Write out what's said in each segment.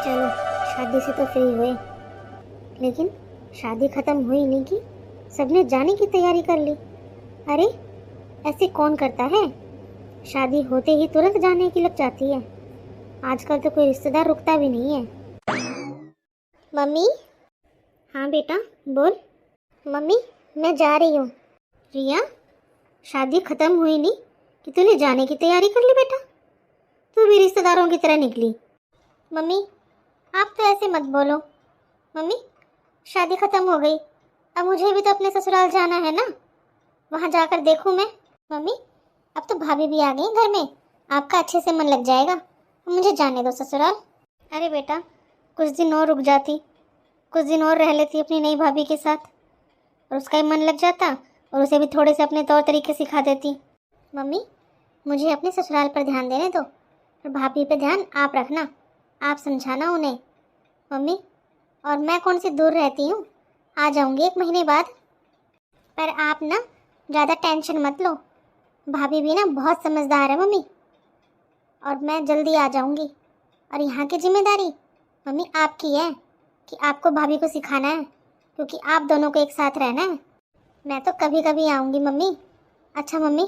चलो शादी से तो फ्री हुए, लेकिन शादी खत्म हुई नहीं कि सबने जाने की तैयारी कर ली। अरे ऐसे कौन करता है? शादी होते ही तुरंत जाने की लग जाती है। आजकल तो कोई रिश्तेदार रुकता भी नहीं है। मम्मी। हाँ बेटा बोल। मम्मी मैं जा रही हूँ। रिया, शादी खत्म हुई नहीं कि तूने जाने की तैयारी कर ली बेटा? तू भी रिश्तेदारों की तरह निकली। मम्मी आप तो ऐसे मत बोलो। मम्मी शादी खत्म हो गई, अब मुझे भी तो अपने ससुराल जाना है ना, वहाँ जाकर देखूँ मैं। मम्मी अब तो भाभी भी आ गई घर में, आपका अच्छे से मन लग जाएगा। मुझे जाने दो ससुराल। अरे बेटा कुछ दिन और रुक जाती, कुछ दिन और रह लेती अपनी नई भाभी के साथ, और उसका भी मन लग जाता और उसे भी थोड़े से अपने तौर तरीके सिखा देती। मम्मी मुझे अपने ससुराल पर ध्यान देने दो, और भाभी पे ध्यान आप रखना, आप समझाना उन्हें। मम्मी और मैं कौन सी दूर रहती हूँ, आ जाऊँगी 1 महीने बाद। पर आप ना ज़्यादा टेंशन मत लो, भाभी भी ना बहुत समझदार है मम्मी, और मैं जल्दी आ जाऊँगी। और यहाँ की जिम्मेदारी मम्मी आपकी है कि आपको भाभी को सिखाना है, क्योंकि आप दोनों को एक साथ रहना है। मैं तो कभी कभी आऊँगी मम्मी। अच्छा मम्मी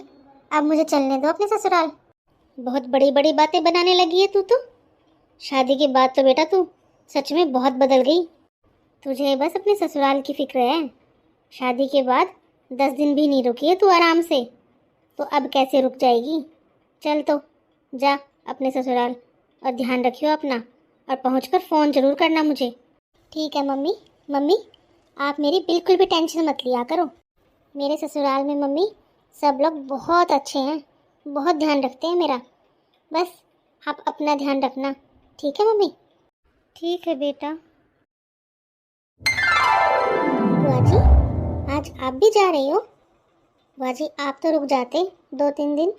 अब मुझे चलने दो अपने ससुराल। बहुत बड़ी बड़ी बातें बनाने लगी है तू तो। शादी के बाद तो बेटा तू सच में बहुत बदल गई। तुझे बस अपने ससुराल की फिक्र है। शादी के बाद 10 दिन भी नहीं रुकी है तू आराम से, तो अब कैसे रुक जाएगी? चल तो जा अपने ससुराल, और ध्यान रखियो अपना, और पहुंचकर फ़ोन ज़रूर करना मुझे। ठीक है मम्मी। मम्मी आप मेरी बिल्कुल भी टेंशन मत लिया करो। मेरे ससुराल में मम्मी सब लोग बहुत अच्छे हैं, बहुत ध्यान रखते हैं मेरा। बस आप अपना ध्यान रखना, ठीक है मम्मी? ठीक है बेटा। बुआ जी आज आप भी जा रही हो? बुआ जी आप तो रुक जाते 2-3 दिन।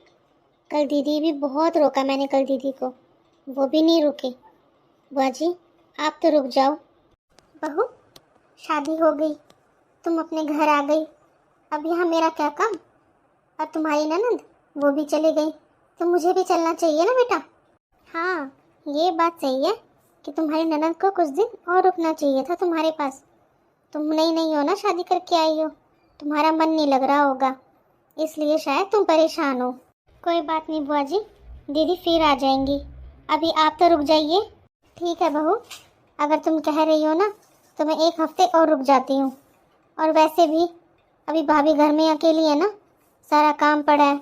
कल दीदी भी बहुत रोका मैंने, कल दीदी को, वो भी नहीं रुके। बुआ जी आप तो रुक जाओ। बहू शादी हो गई, तुम अपने घर आ गई, अब यहाँ मेरा क्या काम? और तुम्हारी ननद वो भी चली गई, तो मुझे भी चलना चाहिए ना बेटा। हाँ ये बात सही है कि तुम्हारी ननद को कुछ दिन और रुकना चाहिए था तुम्हारे पास। तुम नई नई हो ना, शादी करके आई हो, तुम्हारा मन नहीं लग रहा होगा, इसलिए शायद तुम परेशान हो। कोई बात नहीं बुआ जी, दीदी फिर आ जाएंगी, अभी आप तो रुक जाइए। ठीक है बहू, अगर तुम कह रही हो ना तो मैं 1 हफ्ते और रुक जाती हूँ। और वैसे भी अभी भाभी घर में अकेली है ना, सारा काम पड़ा है,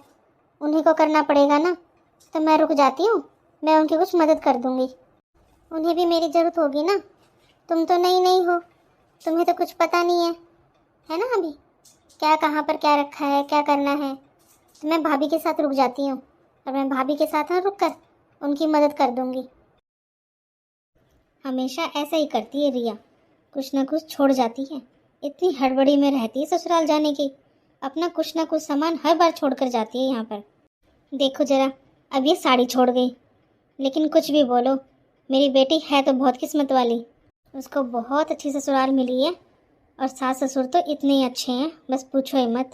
उन्हीं को करना पड़ेगा ना, तो मैं रुक जाती हूँ। मैं उनकी कुछ मदद कर दूँगी, उन्हें भी मेरी ज़रूरत होगी ना। तुम तो नई नई हो, तुम्हें तो कुछ पता नहीं है ना अभी, क्या कहाँ पर क्या रखा है, क्या करना है। तो मैं भाभी के साथ रुक जाती हूँ, और मैं भाभी के साथ रुक कर उनकी मदद कर दूँगी। हमेशा ऐसा ही करती है रिया, कुछ ना कुछ छोड़ जाती है, इतनी हड़बड़ी में रहती है ससुराल जाने की, अपना कुछ ना कुछ सामान हर बार छोड़ कर जाती है यहाँ पर। देखो जरा अब ये साड़ी छोड़ गई, लेकिन कुछ भी बोलो मेरी बेटी है तो बहुत किस्मत वाली, उसको बहुत अच्छी ससुराल मिली है, और सास ससुर तो इतने ही अच्छे हैं बस पूछो ही मत।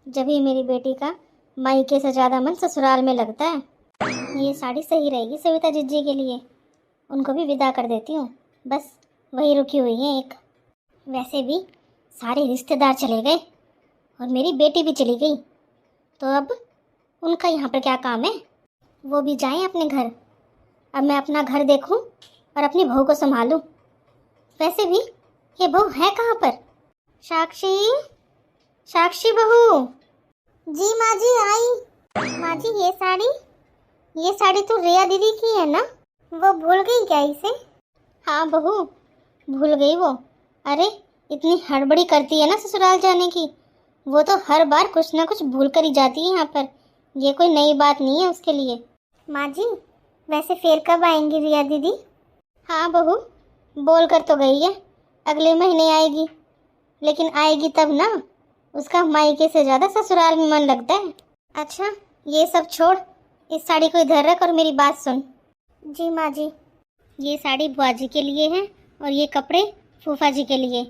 जब ही मेरी बेटी का मायके से ज़्यादा मन ससुराल में लगता है। ये साड़ी सही रहेगी सविता जिज्जी के लिए, उनको भी विदा कर देती हूँ, बस वही रुकी हुई है एक। वैसे भी सारे रिश्तेदार चले गए और मेरी बेटी भी चली गई, तो अब उनका यहाँ पर क्या काम है? वो भी जाएं अपने घर, अब मैं अपना घर देखूं और अपनी बहू को संभालूं। वैसे भी ये बहू है कहाँ पर? साक्षी, साक्षी बहू। जी माँ जी आई। माँ जी ये साड़ी तो रिया दीदी की है ना, वो भूल गई क्या इसे? हाँ बहू भूल गई वो। अरे इतनी हड़बड़ी करती है ना ससुराल जाने की, वो तो हर बार कुछ ना कुछ भूल कर ही जाती है यहाँ पर, ये कोई नई बात नहीं है उसके लिए। माँ जी वैसे फिर कब आएंगी रिया दीदी? हाँ बहू बोल कर तो गई है अगले महीने आएगी, लेकिन आएगी तब ना, उसका मायके से ज़्यादा ससुराल में मन लगता है। अच्छा ये सब छोड़, इस साड़ी को इधर रख और मेरी बात सुन। जी माँ जी। ये साड़ी बुआ जी के लिए है और ये कपड़े फूफा जी के लिए,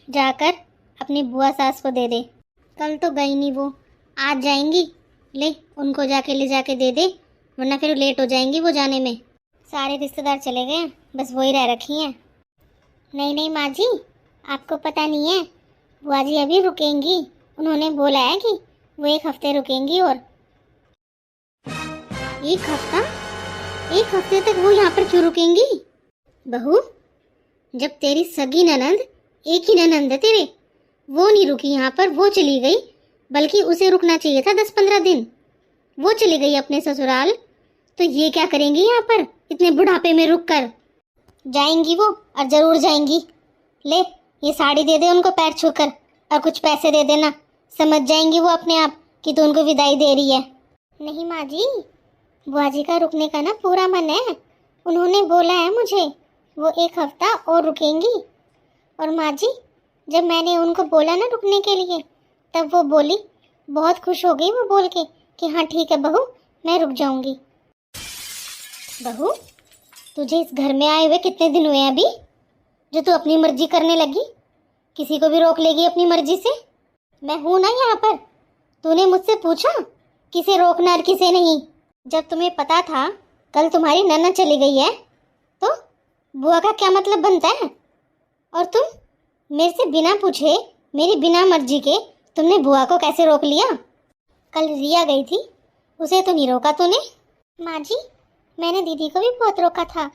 जाकर अपनी बुआ सास को दे दे। कल तो गई नहीं वो, आज जाएंगी, ले उनको जाके ले जाके दे दे, वरना फिर लेट हो जाएंगी वो जाने में। सारे रिश्तेदार चले गए हैं, बस वही रह रखी हैं। नहीं नहीं माँ जी, आपको पता नहीं है, बुआ जी अभी रुकेंगी। उन्होंने बोला है कि वो 1 हफ्ते रुकेंगी। और 1 हफ्ता? 1 हफ्ते तक वो यहाँ पर क्यों रुकेंगी? बहू, जब तेरी सगी ननंद, एक ही ननंद है तेरे, वो नहीं रुकी यहाँ पर, वो चली गई। बल्कि उसे रुकना चाहिए था 10-15 दिन। वो चली गई अपने ससुराल, तो ये क्या करेंगी यहाँ पर इतने बुढ़ापे में रुक कर? जाएंगी वो, और जरूर जाएंगी। ले, ये साड़ी दे दे उनको पैर छूकर, और कुछ पैसे दे देना। समझ जाएंगी वो अपने आप कि तू उनको विदाई दे रही है। नहीं माँ जी, बुआ जी का रुकने का ना पूरा मन है। उन्होंने बोला है मुझे वो 1 हफ्ता और रुकेंगी। और माँ जी, जब मैंने उनको बोला ना रुकने के लिए, तब वो बोली, बहुत खुश हो गई वो बोल के कि हाँ ठीक है बहू, मैं रुक जाऊंगी। बहू, तुझे इस घर में आए हुए कितने दिन हुए हैं अभी, जो तू अपनी मर्जी करने लगी? किसी को भी रोक लेगी अपनी मर्जी से? मैं हूं ना यहाँ पर। तूने मुझसे पूछा किसे रोकना और किसे नहीं? जब तुम्हें पता था कल तुम्हारी ननद चली गई है, तो बुआ का क्या मतलब बनता है? और तुम मेरे से बिना पूछे, मेरी बिना मर्जी के तुमने बुआ को कैसे रोक लिया? कल रिया गई थी, उसे तो नहीं रोका तूने? माँ जी, मैंने दीदी को भी बहुत रोका था।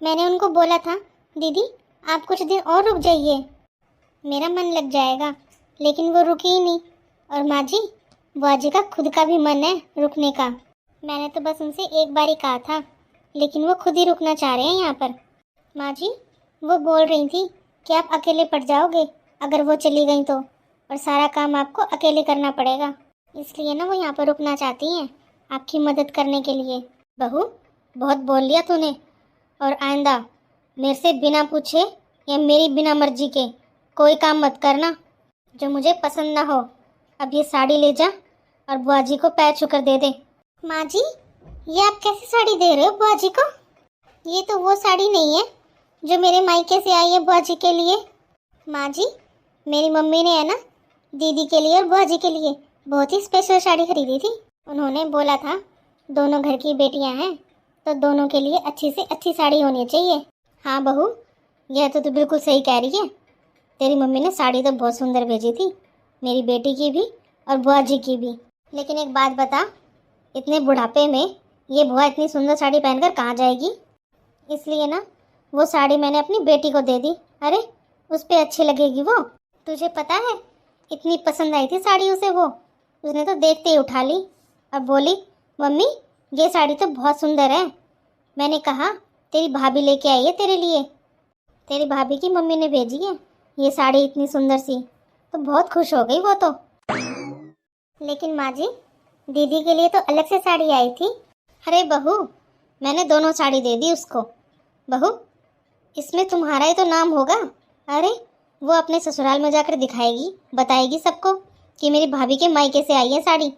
मैंने उनको बोला था, दीदी आप कुछ दिन और रुक जाइए, मेरा मन लग जाएगा। लेकिन वो रुकी ही नहीं। और माँ जी, बुआ जी का खुद का भी मन है रुकने का। मैंने तो बस उनसे एक बार ही कहा था, लेकिन वो खुद ही रुकना चाह रहे हैं यहाँ पर। माँ जी, वो बोल रही थी कि आप अकेले पड़ जाओगे अगर वो चली गई तो, और सारा काम आपको अकेले करना पड़ेगा। इसलिए ना वो यहाँ पर रुकना चाहती हैं, आपकी मदद करने के लिए। बहू, बहुत बोल लिया तूने, और आइंदा मेरे से बिना पूछे या मेरी बिना मर्जी के कोई काम मत करना जो मुझे पसंद ना हो। अब ये साड़ी ले जा और बुआ जी को पैर छूकर दे दे। माँ जी, ये आप कैसी साड़ी दे रहे हो बुआ जी को? ये तो वो साड़ी नहीं है जो मेरे मायके से आई है बुआ जी के लिए। माँ जी, मेरी मम्मी ने है ना दीदी के लिए और बुआ जी के लिए बहुत ही स्पेशल साड़ी खरीदी थी। उन्होंने बोला था दोनों घर की बेटियां हैं, तो दोनों के लिए अच्छी से अच्छी साड़ी होनी चाहिए। हाँ बहू, यह तो तू बिल्कुल सही कह रही है। तेरी मम्मी ने साड़ी तो बहुत सुंदर भेजी थी, मेरी बेटी की भी और बुआ जी की भी। लेकिन एक बात बता, इतने बुढ़ापे में ये बुआ इतनी सुंदर साड़ी पहनकर कहाँ जाएगी? इसलिए ना वो साड़ी मैंने अपनी बेटी को दे दी। अरे, उस पर अच्छी लगेगी वो। तुझे पता है इतनी पसंद आई थी साड़ी उसे, वो उसने तो देखते ही उठा ली और बोली, मम्मी ये साड़ी तो बहुत सुंदर है। मैंने कहा तेरी भाभी लेके आई है तेरे लिए, तेरी भाभी की मम्मी ने भेजी है ये साड़ी इतनी सुंदर सी। तो बहुत खुश हो गई वो तो। लेकिन माँ जी, दीदी के लिए तो अलग से साड़ी आई थी। अरे बहू, मैंने दोनों साड़ी दे दी उसको। बहू, इसमें तुम्हारा ही तो नाम होगा। अरे, वो अपने ससुराल में जाकर दिखाएगी, बताएगी सबको कि मेरी भाभी के मायके से आई है साड़ी।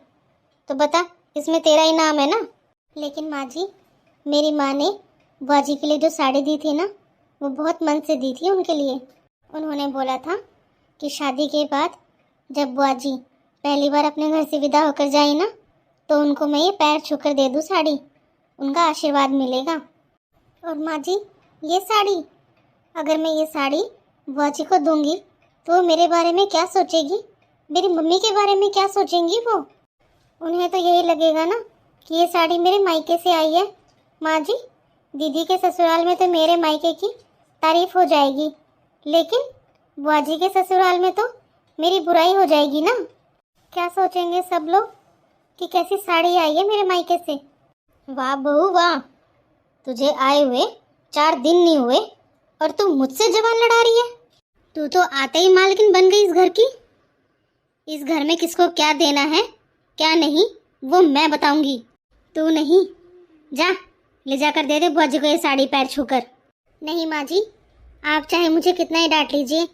तो बता, इसमें तेरा ही नाम है ना। लेकिन माँ जी, मेरी माँ ने बुआ जी के लिए जो साड़ी दी थी ना, वो बहुत मन से दी थी उनके लिए। उन्होंने बोला था कि शादी के बाद जब बुआ जी पहली बार अपने घर से विदा होकर जाए ना, तो उनको मैं ये पैर छूकर दे दूँ साड़ी, उनका आशीर्वाद मिलेगा। और माँ जी, ये साड़ी, अगर मैं ये साड़ी बुआ जी को दूंगी तो वो मेरे बारे में क्या सोचेगी, मेरी मम्मी के बारे में क्या सोचेंगी वो? उन्हें तो यही लगेगा ना कि ये साड़ी मेरे मायके से आई है। माँ जी, दीदी के ससुराल में तो मेरे मायके की तारीफ हो जाएगी, लेकिन बुआ जी के ससुराल में तो मेरी बुराई हो जाएगी ना। क्या सोचेंगे सब लोग कि कैसी साड़ी आई है मेरे मायके से। वाह बहू वाह, तुझे आए हुए 4 दिन नहीं हुए और तू मुझसे जबान लड़ा रही है। तू तो आते ही मालकिन बन गई इस घर की। इस घर में किसको क्या देना है क्या नहीं, वो मैं बताऊंगी, तू नहीं। जा, ले जाकर दे दे बुआ जी को ये साड़ी पैर छूकर। नहीं माँ जी, आप चाहे मुझे कितना ही डांट लीजिए,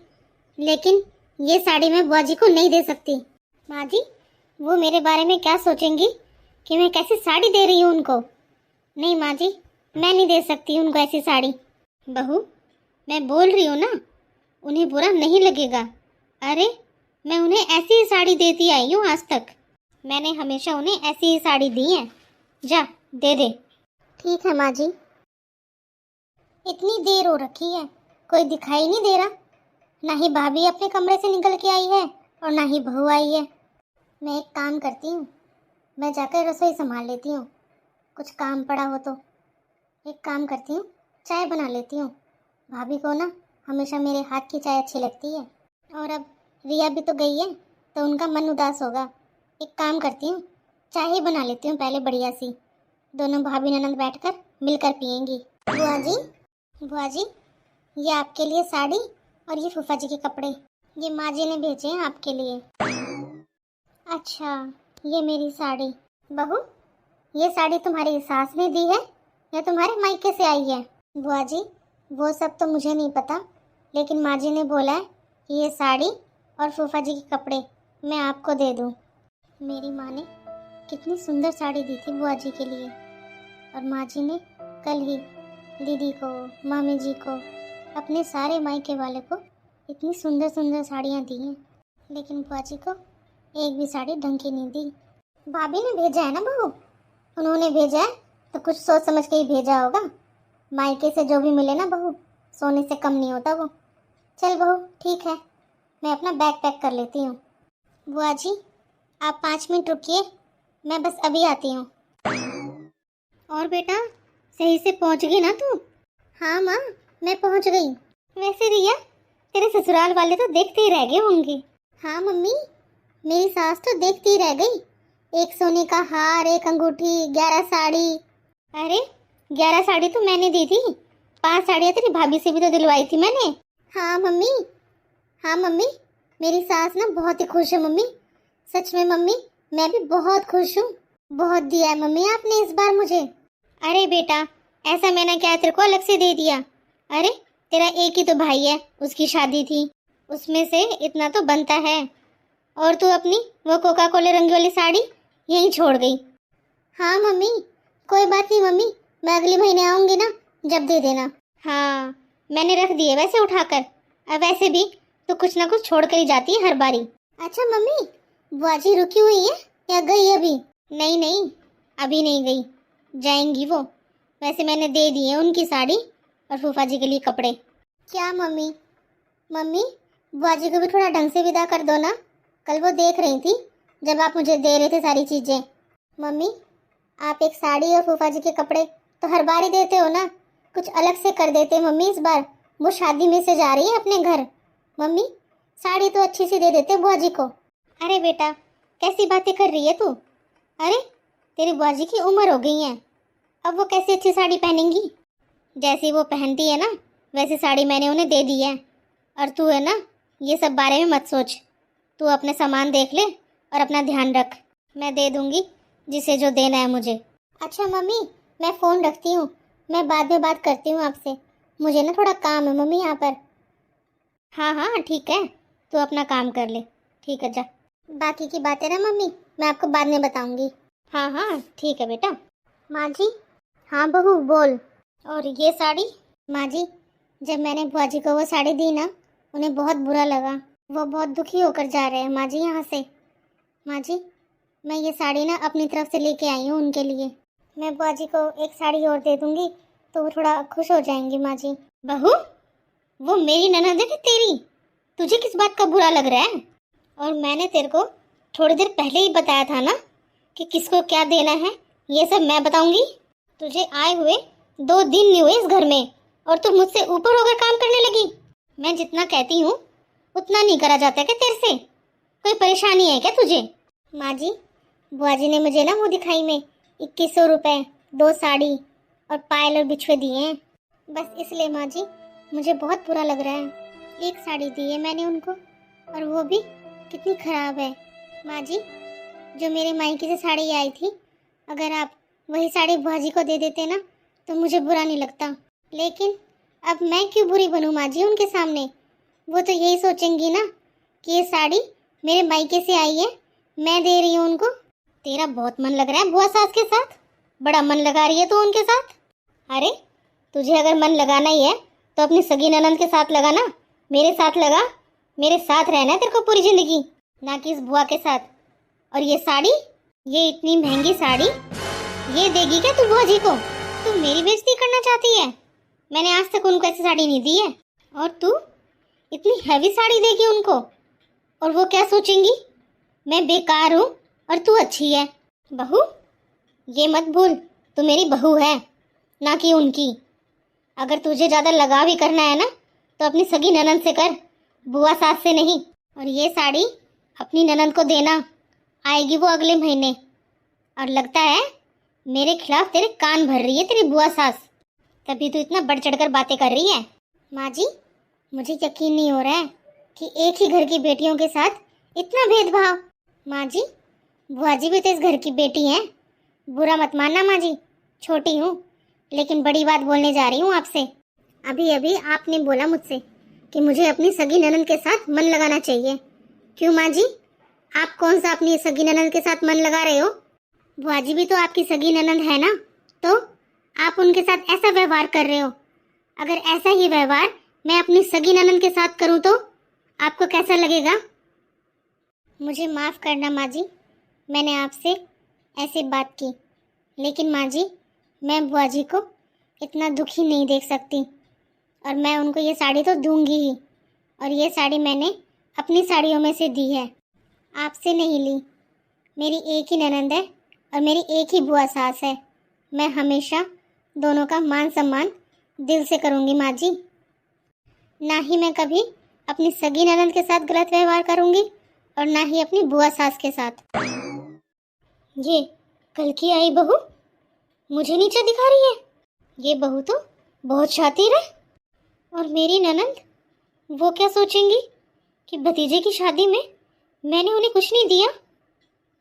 लेकिन ये साड़ी मैं बुआ जी को नहीं दे सकती। माँ जी, वो मेरे बारे में क्या सोचेंगी कि मैं कैसी साड़ी दे रही हूँ उनको। नहीं माँ जी, मैं नहीं दे सकती उनको ऐसी साड़ी। बहू, मैं बोल रही हूँ ना, उन्हें बुरा नहीं लगेगा। अरे, मैं उन्हें ऐसी ही साड़ी देती आई हूँ आज तक। मैंने हमेशा उन्हें ऐसी ही साड़ी दी है। जा, दे दे। ठीक है माँ जी। इतनी देर हो रखी है, कोई दिखाई नहीं दे रहा। ना ही भाभी अपने कमरे से निकल के आई है और ना ही बहू आई है। मैं एक काम करती हूँ, मैं जाकर रसोई संभाल लेती हूँ। कुछ काम पड़ा हो तो एक काम करती हूँ, चाय बना लेती हूँ। भाभी को ना हमेशा मेरे हाथ की चाय अच्छी लगती है। और अब रिया भी तो गई है तो उनका मन उदास होगा। एक काम करती हूँ, चाय ही बना लेती हूँ पहले बढ़िया सी। दोनों भाभी ननद बैठकर मिलकर पियेंगी। बुआ जी, ये आपके लिए साड़ी और ये फूफा जी के कपड़े, ये माँ जी ने भेजे हैं आपके लिए। अच्छा, ये मेरी साड़ी। बहू, ये साड़ी तुम्हारी सास ने दी है या तुम्हारे मायके से आई है? बुआ जी, वो सब तो मुझे नहीं पता, लेकिन माँ जी ने बोला है कि ये साड़ी और फूफा जी के कपड़े मैं आपको दे दूँ। मेरी माँ ने कितनी सुंदर साड़ी दी थी बुआ जी के लिए, और माँ जी ने कल ही दीदी को, मामी जी को, अपने सारे मायके वाले को इतनी सुंदर सुंदर साड़ियाँ दी हैं, लेकिन बुआ जी को एक भी साड़ी ढंग की नहीं दी। भाभी ने भेजा है ना बहू, उन्होंने भेजा है तो कुछ सोच समझ के ही भेजा होगा। मायके से जो भी मिले ना बहू, सोने से कम नहीं होता वो। चल बहू ठीक है, मैं अपना बैग पैक कर लेती हूँ। बुआ जी आप 5 मिनट रुकिए, मैं बस अभी आती हूँ। और बेटा सही से पहुँच गई ना तू? हाँ माँ, मैं पहुँच गई। वैसे रिया, तेरे ससुराल वाले तो देखते ही रह गए होंगे। हाँ मम्मी, मेरी सास तो देखती ही रह गई। एक सोने का हार, एक अंगूठी, 11 साड़ी। अरे 11 साड़ी तो मैंने दी थी, 5 साड़ियाँ तेरी भाभी से भी तो दिलवाई थी मैंने। हाँ मम्मी, हाँ मम्मी, मेरी सास ना बहुत ही खुश है मम्मी। सच में मम्मी, मैं भी बहुत खुश हूँ। बहुत दिया है मम्मी आपने इस बार मुझे। अरे बेटा, ऐसा मैंने क्या तेरे को अलग से दे दिया? अरे तेरा एक ही तो भाई है, उसकी शादी थी, उसमें से इतना तो बनता है। और तू अपनी वो कोका कोला रंग वाली साड़ी यहीं छोड़ गई। हाँ मम्मी, कोई बात नहीं मम्मी, मैं अगले महीने आऊँगी ना, जब दे देना। हाँ मैंने रख दिए वैसे उठाकर। अब वैसे भी तो कुछ ना कुछ छोड़ कर ही जाती है हर बारी। अच्छा मम्मी, बुआ जी रुकी हुई है या गई अभी? नहीं नहीं, अभी नहीं गई, जाएंगी वो। वैसे मैंने दे दी है उनकी साड़ी और फूफा जी के लिए कपड़े। क्या मम्मी? मम्मी बुआ जी को भी थोड़ा ढंग से विदा कर दो ना, कल वो देख रही थी जब आप मुझे दे रहे थे सारी चीज़ें। मम्मी आप एक साड़ी और फूफा जी के कपड़े तो हर बार ही देते हो ना, कुछ अलग से कर देते मम्मी। इस बार वो शादी में से जा रही है अपने घर, मम्मी साड़ी तो अच्छी सी दे देते बुआ जी को। अरे बेटा कैसी बातें कर रही है तू? अरे तेरी बुआ जी की उम्र हो गई है, अब वो कैसी अच्छी साड़ी पहनेंगी? जैसी वो पहनती है ना वैसी साड़ी मैंने उन्हें दे दी है। और तू है ना, ये सब बारे में मत सोच, तू अपने सामान देख ले और अपना ध्यान रख। मैं दे दूंगी जिसे जो देना है मुझे। अच्छा मम्मी, मैं फ़ोन रखती हूँ, मैं बाद में बात करती हूँ आपसे, मुझे ना थोड़ा काम है मम्मी यहाँ पर। हाँ हाँ ठीक है, तू अपना काम कर ले, ठीक है जा। बाकी की बातें ना मम्मी मैं आपको बाद में बताऊंगी। हाँ हाँ ठीक है बेटा। माँ जी। हाँ बहू बोल। और ये साड़ी? माँ जी जब मैंने बुआ जी को वो साड़ी दी ना, उन्हें बहुत बुरा लगा, वो बहुत दुखी होकर जा रहे हैं माँ जी यहाँ से। माँ जी मैं ये साड़ी ना अपनी तरफ से लेके आई हूँ उनके लिए, मैं बुआ जी को एक साड़ी और दे दूँगी तो वो थोड़ा खुश हो जाएंगी माँ जी। बहू वो मेरी ननद है कि तेरी? तुझे किस बात का बुरा लग रहा है? और मैंने तेरे को थोड़ी देर पहले ही बताया था ना कि किसको क्या देना है, ये सब मैं बताऊंगी। तुझे आए हुए 2 दिन नहीं हुए इस घर में और तू मुझसे ऊपर होकर काम करने लगी। मैं जितना कहती हूँ उतना नहीं करा जाता क्या तेरे से? कोई परेशानी है क्या तुझे? माँ जी बुआ जी ने मुझे ना वो दिखाई में 2100 रुपये 2 साड़ी और पायल और बिछुए दिए हैं, बस इसलिए माँ जी मुझे बहुत बुरा लग रहा है। एक साड़ी दी है मैंने उनको और वो भी कितनी ख़राब है। माँ जी जो मेरे मायके से साड़ी आई थी, अगर आप वही साड़ी बुआ जी को दे देते ना तो मुझे बुरा नहीं लगता, लेकिन अब मैं क्यों बुरी बनूं माँ जी उनके सामने? वो तो यही सोचेंगी ना कि ये साड़ी मेरे मायके से आई है, मैं दे रही हूँ उनको। तेरा बहुत मन लग रहा है बुआ सास के साथ, बड़ा मन लगा रही है तू उनके साथ। अरे तुझे अगर मन लगाना ही है तो अपनी सगी ननंद के साथ लगा ना, मेरे साथ लगा। मेरे साथ रहना है तेरे को पूरी जिंदगी, ना कि इस बुआ के साथ। और ये साड़ी, ये इतनी महंगी साड़ी ये देगी क्या तू बुआ जी को? तू मेरी बेइज्जती करना चाहती है? मैंने आज तक उनको ऐसी साड़ी नहीं दी है। और तू इतनी हैवी साड़ी देगी उनको, और वो क्या सोचेंगी? मैं बेकार हूँ और तू अच्छी है। बहू, ये मत भूल, तू मेरी बहू है, ना कि उनकी। अगर तुझे ज़्यादा लगाव ही करना है ना, तो अपनी सगी ननद से कर, बुआ सास से नहीं। और ये साड़ी अपनी ननद को देना, आएगी वो अगले महीने। और लगता है मेरे खिलाफ तेरे कान भर रही है तेरी बुआ सास, तभी तो इतना बढ़ चढ़कर बातें कर रही है। माँ जी, मुझे यकीन नहीं हो रहा है कि एक ही घर की बेटियों के साथ इतना भेदभाव। माँ जी, बुआ जी भी तो इस घर की बेटी हैं, बुरा मत मानना माँ जी, छोटी हूँ लेकिन बड़ी बात बोलने जा रही हूँ आपसे। अभी अभी आपने बोला मुझसे कि मुझे अपनी सगी ननद के साथ मन लगाना चाहिए। क्यों माँ जी, आप कौन सा अपनी सगी ननद के साथ मन लगा रहे हो? बुआ जी भी तो आपकी सगी ननद है ना, तो आप उनके साथ ऐसा व्यवहार कर रहे हो। अगर ऐसा ही व्यवहार मैं अपनी सगी ननद के साथ करूं तो आपको कैसा लगेगा? मुझे माफ़ करना माँ जी, मैंने आपसे ऐसी बात की, लेकिन माँ जी मैं बुआ जी को इतना दुखी नहीं देख सकती, और मैं उनको ये साड़ी तो दूंगी ही। और ये साड़ी मैंने अपनी साड़ियों में से दी है, आपसे नहीं ली। मेरी एक ही ननद है और मेरी एक ही बुआ सास है। मैं हमेशा दोनों का मान सम्मान दिल से करूंगी माँ जी। ना ही मैं कभी अपनी सगी ननद के साथ गलत व्यवहार करूंगी और ना ही अपनी बुआ सास के साथ। ये कल की आई बहू मुझे नीचे दिखा रही है। ये बहू तो बहुत शातिर है। और मेरी ननद, वो क्या सोचेंगी कि भतीजे की शादी में मैंने उन्हें कुछ नहीं दिया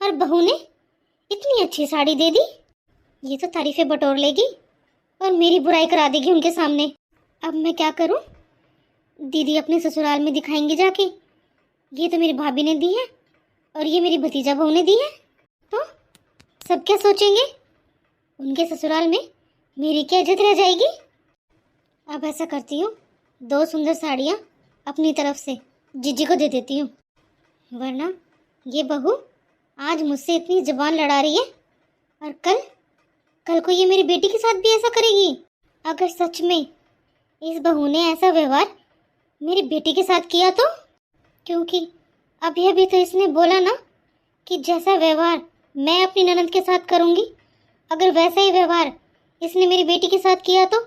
और बहू ने इतनी अच्छी साड़ी दे दी। ये तो तारीफें बटोर लेगी और मेरी बुराई करा देगी उनके सामने। अब मैं क्या करूं? दीदी अपने ससुराल में दिखाएंगे जाके, ये तो मेरी भाभी ने दी है और ये मेरी भतीजा बहू ने दी है, तो सब क्या सोचेंगे? उनके ससुराल में मेरी क्या इज्जत रह जाएगी? अब ऐसा करती हूँ, 2 सुंदर साड़ियाँ अपनी तरफ से जीजी को दे देती हूँ, वरना ये बहू आज मुझसे इतनी जबान लड़ा रही है और कल को ये मेरी बेटी के साथ भी ऐसा करेगी। अगर सच में इस बहू ने ऐसा व्यवहार मेरी बेटी के साथ किया तो, क्योंकि अभी तो इसने बोला ना कि जैसा व्यवहार मैं अपनी ननद के साथ करूँगी, अगर वैसा ही व्यवहार इसने मेरी बेटी के साथ किया तो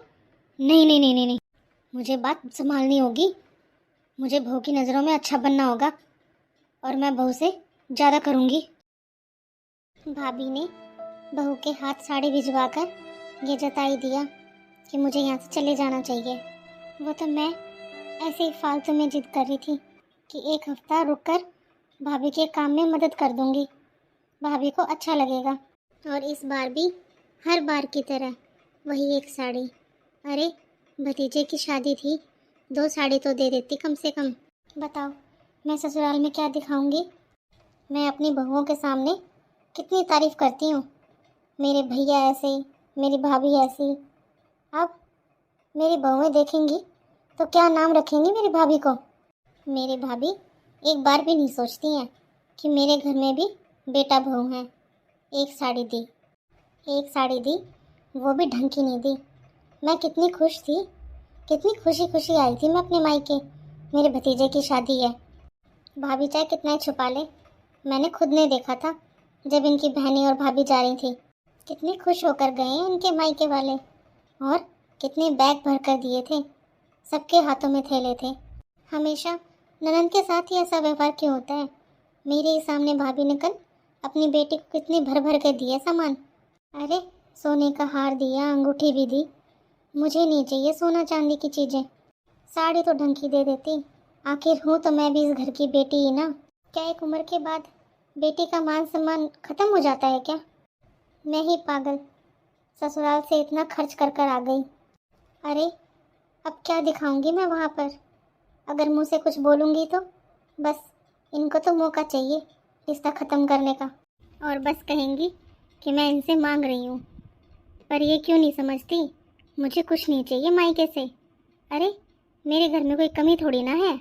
नहीं नहीं नहीं नहीं नहीं, मुझे बात संभालनी होगी। मुझे बहू की नज़रों में अच्छा बनना होगा और मैं बहू से ज़्यादा करूँगी। भाभी ने बहू के हाथ साड़ी भिजवाकर ये जताई दिया कि मुझे यहाँ से चले जाना चाहिए। वो तो मैं ऐसे ही फालतू में जिद कर रही थी कि 1 हफ्ता रुककर भाभी के काम में मदद कर दूँगी, भाभी को अच्छा लगेगा। और इस बार भी हर बार की तरह वही 1 साड़ी। अरे भतीजे की शादी थी, 2 साड़ी तो दे देती कम से कम। बताओ मैं ससुराल में क्या दिखाऊंगी? मैं अपनी बहुओं के सामने कितनी तारीफ करती हूँ, मेरे भैया ऐसे, मेरी भाभी ऐसी। अब मेरी बहुएं देखेंगी तो क्या नाम रखेंगी मेरी भाभी को? मेरी भाभी एक बार भी नहीं सोचती हैं कि मेरे घर में भी बेटा बहू हैं। 1 साड़ी दी, 1 साड़ी दी, वो भी ढंग की नहीं दी। मैं कितनी खुश थी, कितनी खुशी खुशी आई थी मैं अपने मायके, मेरे भतीजे की शादी है। भाभी चाहे कितना ही छुपा ले, मैंने खुद ने देखा था जब इनकी बहनें और भाभी जा रही थी, कितने खुश होकर गए हैं इनके मायके वाले, और कितने बैग भर कर दिए थे, सबके हाथों में थैले थे। हमेशा ननद के साथ ही ऐसा व्यवहार क्यों होता है? मेरे ही सामने भाभी ने कल अपनी बेटी को कितने भर भर कर दिए सामान। अरे सोने का हार दिया, अंगूठी भी दी। मुझे नहीं चाहिए सोना चांदी की चीज़ें, साड़ी तो ढंग की दे देती। आखिर हूँ तो मैं भी इस घर की बेटी ही ना। क्या एक उम्र के बाद बेटी का मान सम्मान खत्म हो जाता है क्या? मैं ही पागल ससुराल से इतना खर्च कर कर आ गई। अरे अब क्या दिखाऊंगी मैं वहाँ पर? अगर मुँह से कुछ बोलूँगी तो बस इनको तो मौका चाहिए रिश्ता ख़त्म करने का, और बस कहेंगी कि मैं इनसे मांग रही हूँ। पर ये क्यों नहीं समझती, मुझे कुछ नहीं चाहिए मायके से। अरे मेरे घर में कोई कमी थोड़ी ना है,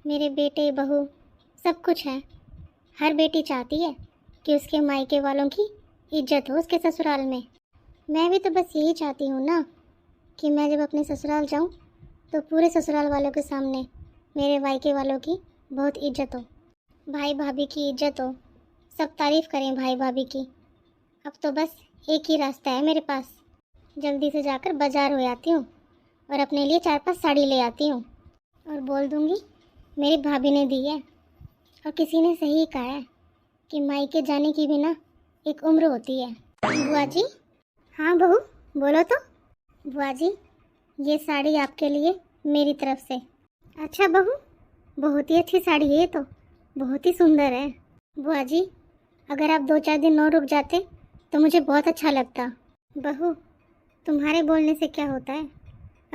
मेरे बेटे बहू सब कुछ है। हर बेटी चाहती है कि उसके मायके वालों की इज्जत हो उसके ससुराल में। मैं भी तो बस यही चाहती हूँ ना कि मैं जब अपने ससुराल जाऊं तो पूरे ससुराल वालों के सामने मेरे मायके वालों की बहुत इज्जत हो, भाई भाभी की इज्जत हो, सब तारीफ़ करें भाई भाभी की। अब तो बस एक ही रास्ता है मेरे पास, जल्दी से जाकर बाज़ार हो आती हूँ और अपने लिए 4-5 साड़ी ले आती हूँ और बोल दूँगी मेरी भाभी ने दी है। और किसी ने सही कहा है कि मायके जाने की भी ना एक उम्र होती है। बुआ जी। हाँ बहू, बोलो तो। बुआ जी, ये साड़ी आपके लिए मेरी तरफ से। अच्छा बहू, बहुत ही अच्छी साड़ी है ये तो, बहुत ही सुंदर है। बुआ जी, अगर आप 2-4 दिन और रुक जाते तो मुझे बहुत अच्छा लगता। बहू, तुम्हारे बोलने से क्या होता है,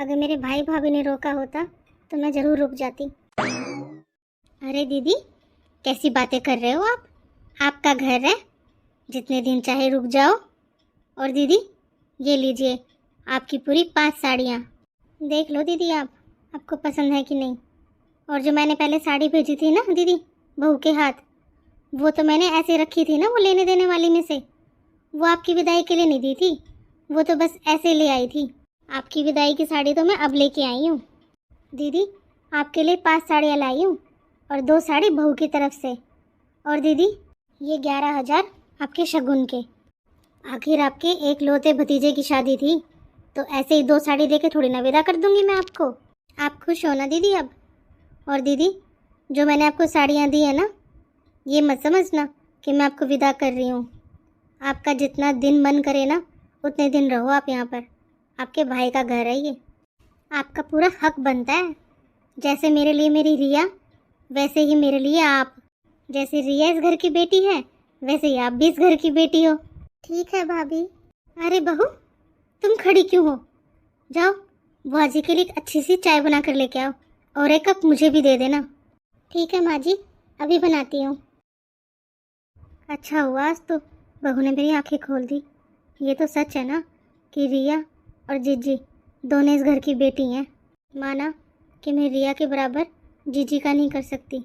अगर मेरे भाई भाभी ने रोका होता तो मैं ज़रूर रुक जाती। अरे दीदी, कैसी बातें कर रहे हो आप? आपका घर है, जितने दिन चाहे रुक जाओ। और दीदी, ये लीजिए आपकी पूरी 5 साड़ियाँ। देख लो दीदी आपको पसंद है कि नहीं। और जो मैंने पहले साड़ी भेजी थी ना दीदी बहू के हाथ, वो तो मैंने ऐसे रखी थी ना, वो लेने देने वाली में से, वो आपकी विदाई के लिए नहीं दी थी, वो तो बस ऐसे ले आई थी। आपकी विदाई की साड़ी तो मैं अब लेके आई हूँ। दीदी, आपके लिए 5 साड़ियाँ लाई हूँ और 2 साड़ी बहू की तरफ से। और दीदी, ये 11,000 आपके शगुन के। आखिर आपके एक लौते भतीजे की शादी थी, तो ऐसे ही 2 साड़ी देके थोड़ी ना विदा कर दूंगी मैं आपको। आप खुश हो ना दीदी अब? और दीदी, जो मैंने आपको साड़ियाँ दी है ना, ये मत समझना कि मैं आपको विदा कर रही हूँ। आपका जितना दिन मन करे ना उतने दिन रहो आप यहाँ पर, आपके भाई का घर है ये, आपका पूरा हक बनता है। जैसे मेरे लिए मेरी रिया, वैसे ही मेरे लिए आप। जैसे रिया इस घर की बेटी है, वैसे ही आप भी इस घर की बेटी हो। ठीक है भाभी। अरे बहू, तुम खड़ी क्यों हो? जाओ बुआ जी के लिए एक अच्छी सी चाय बना कर लेके आओ और एक कप मुझे भी दे देना। ठीक है माँ जी, अभी बनाती हूँ। अच्छा हुआ आज तो बहू ने मेरी आंखें खोल दी। ये तो सच है ना कि रिया और जीजी दोनों इस घर की बेटी हैं। माना कि मैं रिया के बराबर जीजी का नहीं कर सकती,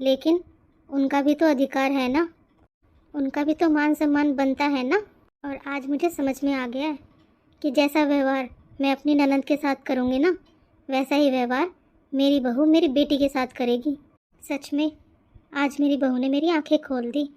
लेकिन उनका भी तो अधिकार है ना, उनका भी तो मान सम्मान बनता है ना। और आज मुझे समझ में आ गया है कि जैसा व्यवहार मैं अपनी ननद के साथ करूँगी ना, वैसा ही व्यवहार मेरी बहू मेरी बेटी के साथ करेगी। सच में आज मेरी बहू ने मेरी आंखें खोल दी।